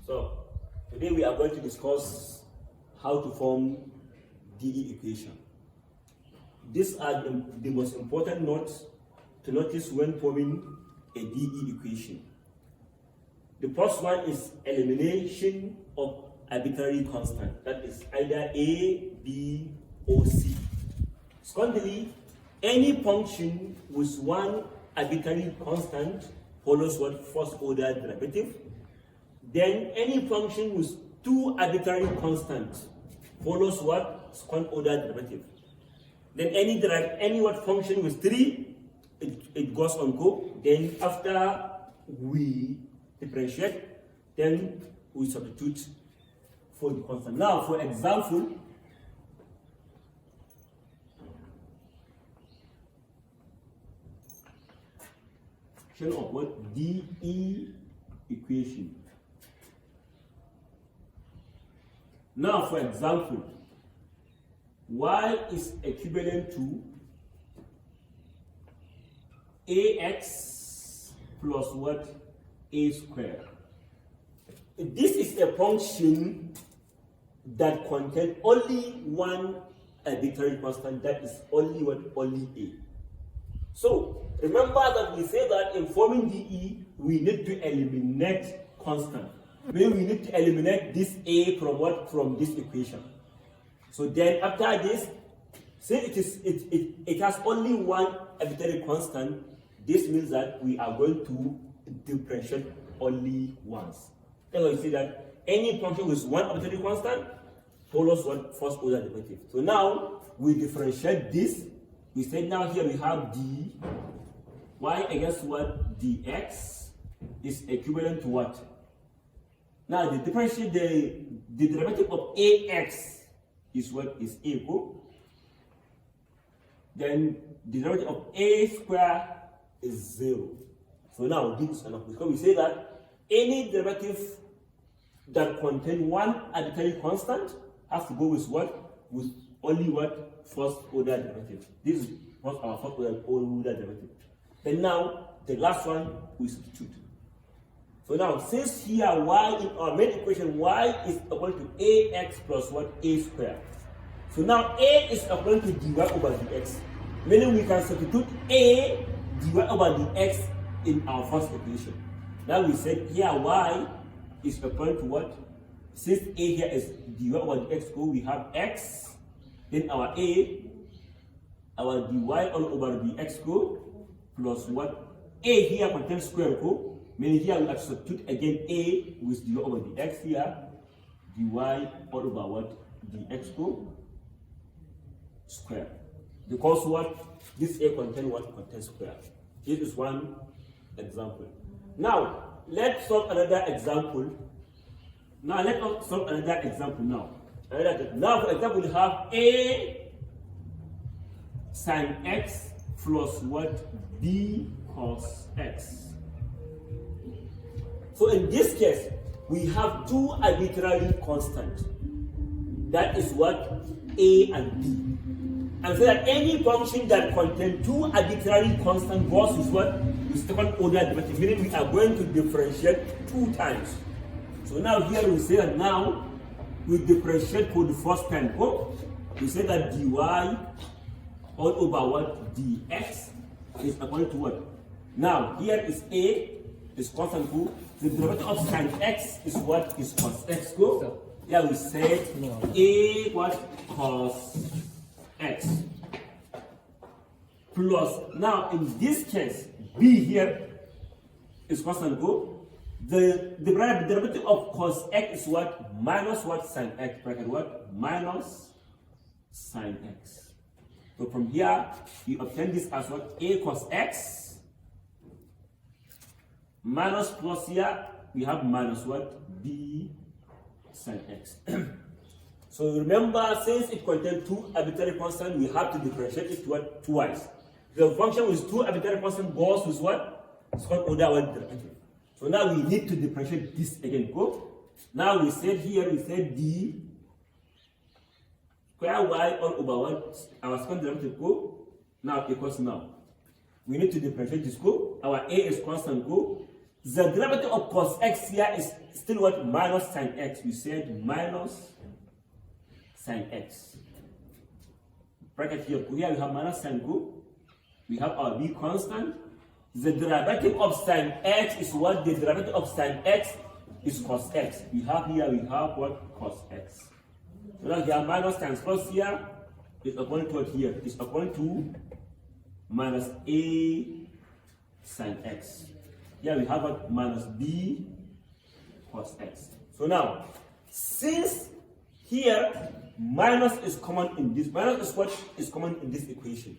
So today we are going to discuss how to form DE equation. These are the most important notes to notice when forming a DE equation. The first one is elimination of arbitrary constant. That is either A, B, or C. Secondly, any function with one arbitrary constant follows what? First order derivative. Then any function with two arbitrary constants follows what? Second order derivative. Then any what function with three, it goes on go. Then after we differentiate, then we substitute for the constant. Now, for example, of what? DE equation. Now, for example, y is equivalent to ax plus what? A squared. This is a function that contains only one arbitrary constant, that is only what? Only A. So remember that we say that in forming DE, we need to eliminate constant. Meaning we need to eliminate this A from what? From this equation. So then after this, since it has only one arbitrary constant, this means that we are going to differentiate only once. Then we see that any function with one arbitrary constant follows what? First order derivative. So now we differentiate this. We said now here we have d y against what? Dx is equivalent to what? Now the differentiate the derivative of ax is what? Is equal. Then the derivative of a squared is 0. So now this is enough because we say that any derivative that contains one arbitrary constant has to go with what? With only what? First order derivative. This is what our first order derivative. Then now the last one we substitute. So now since here y in our main equation y is equal to ax plus what? A squared. So now a is equal to dy over dx. Meaning we can substitute a dy over dx in our first equation. Now we said here y is equal to what? Since a here is dy over dx, so we have x, then our a, our dy all over dx go, plus what? A here contains square go, meaning here we have to substitute again a with dy over dx here, dy all over what? Dx go square. Because what? This a contains what? Contains square. This is one example. Now, let's solve another example. Now, for example, we have a sine x plus what? B cos x. So in this case, we have two arbitrary constants. That is what? A and B. And so that any function that contains two arbitrary constants goes with what? With second order derivative, meaning we are going to differentiate two times. So now here we say that now we differentiate for the first time. Oh, we say that dy all over what? Dx is equal to what? Now here is a is constant go. The derivative of sine x is what? Is cos x go. Here we say a what? Cos x plus, now in this case b here is constant go. The derivative of cos x is what? Minus what? Sine x, bracket what? Minus sine x. So from here we obtain this as what? A cos x minus plus here we have minus what? B sine x. So remember, since it contains two arbitrary constants, we have to differentiate it what? Twice. The function with two arbitrary constants goes with what? Second order derivative. So now we need to differentiate this again. Go. Now we said here, we said d square y all over what? Our second derivative go. Now equals now. We need to differentiate this go. Our a is constant go. The derivative of cos x here is still what? Minus sin x. We said minus sin x. Bracket here. Here we have minus sin go. We have our b constant. The derivative of sin x is what? The derivative of sin x is cos x. We have here, we have what? Cos x. So now here minus times plus here is equal to what here? Is equal to minus a sin x. Here we have what? Minus b cos x. So now, since here minus is common in this, minus is what is common in this equation.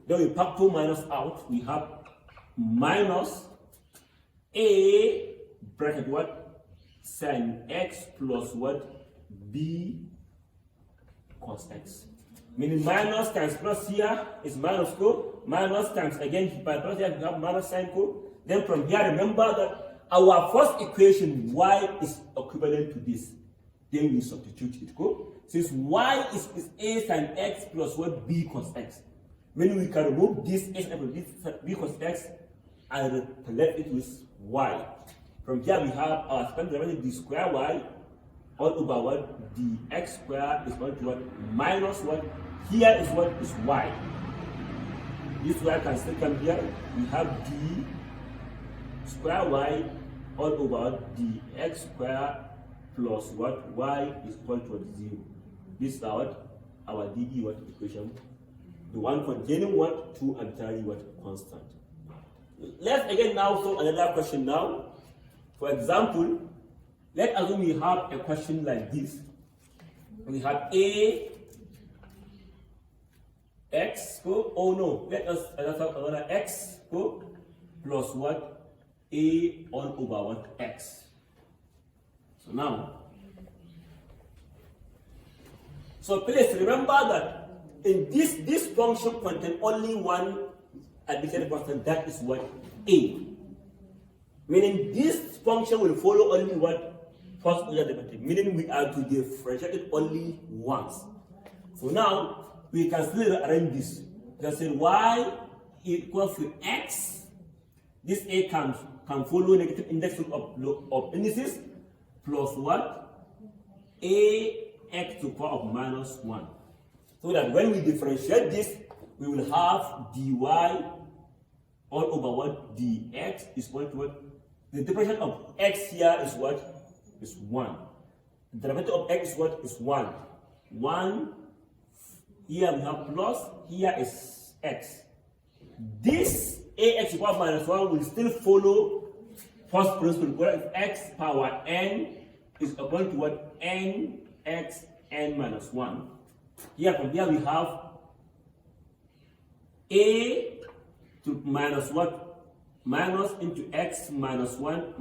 Then we pop 2 minus out, we have minus a bracket what? Sin x plus what? B cos x. Meaning minus times plus here is minus co. Minus times again by plus here we have minus sin co. Then from here remember that our first equation y is equivalent to this. Then we substitute it co. Since y is a sin x plus what? B cos x. Meaning we can remove this a sin x plus b cos x and replace it with y. From here we have our second derivative d square y all over what? Dx square is equal to what? Minus what? Here is what? Is y. This y can still come here. We have d square y all over dx square plus what? Y is equal to 0. This is our DE what equation. The one containing what? 2 arbitrary what? Constant. Let's again now solve another question now. For example, let's assume we have a question like this. We have a x go. Oh no, let us have another x go plus what? A all over what? X. So now, so please remember that in this function contains only one arbitrary constant, that is what? A. Meaning this function will follow only what? First order derivative. Meaning we are to differentiate it only once. So now we can still arrange this. We can say y equals to x. This a can follow negative index of indices plus what? A x to the power of minus 1. So that when we differentiate this, we will have dy all over what? Dx is equal to what? The differential of x here is what? Is 1. The derivative of x is what? Is 1. 1. Here we have plus. Here is x. This ax equal minus 1 will still follow first principle, where if x power n is equal to what? N x n minus 1. Here from here we have a to minus what? Minus into x minus 1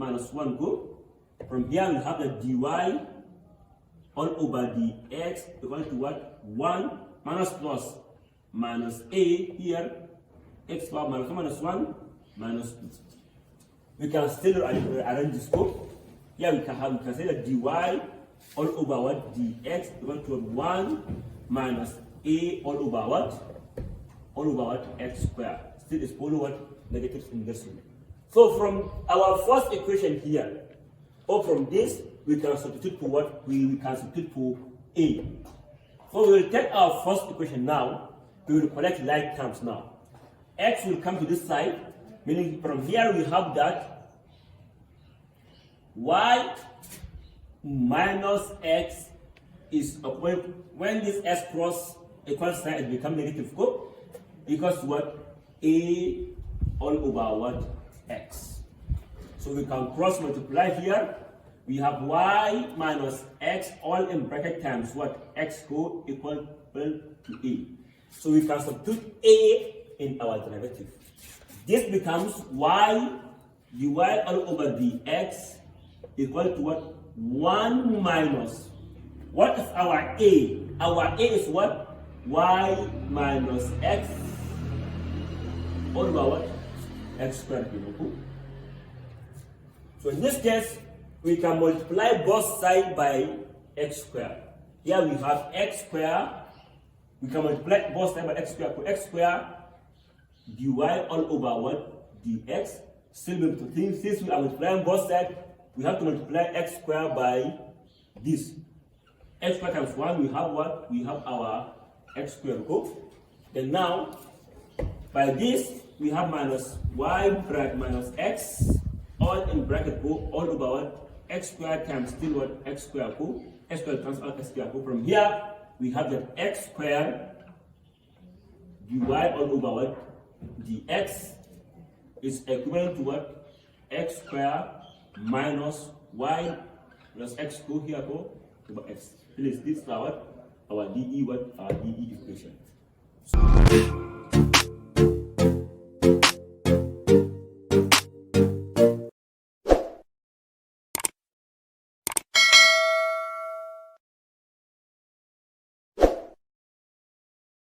go. From here we have the dy all over dx equal to what? 1 minus plus minus a here x power minus 1 minus 1 minus 2. We can still arrange this code. Here we can say that dy all over what? Dx equal to 1 minus a all over what? All over what? X square. Still is follow what? Negative index. So from our first equation here, or from this, we can substitute for what? We can substitute for a. So we will take our first equation now. We will collect like terms now. X will come to this side, meaning from here we have that y minus x is equal, when this x cross equal sign it becomes negative, go equals what? A all over what? X. So we can cross multiply here. We have y minus x all in bracket times what? X go equal to a. So we can substitute a in our derivative. This becomes y dy all over dx equal to what? 1 minus. What is our a? Our a is what? Y minus x all over what? X squared. So in this case, we can multiply both sides by x squared. Here we have x squared. We can multiply both sides by x squared. So x squared dy all over what? Dx. Still, since we are multiplying both sides, we have to multiply x squared by this. X squared times 1, we have what? We have our x squared. Then now, by this, we have minus y bracket minus x, all in bracket all over what? X squared times still what? X squared x squared times x squared From here, we have that x squared dy all over what? Dx is equivalent to what? X squared minus y plus x here over x. Please, this is our DE equation.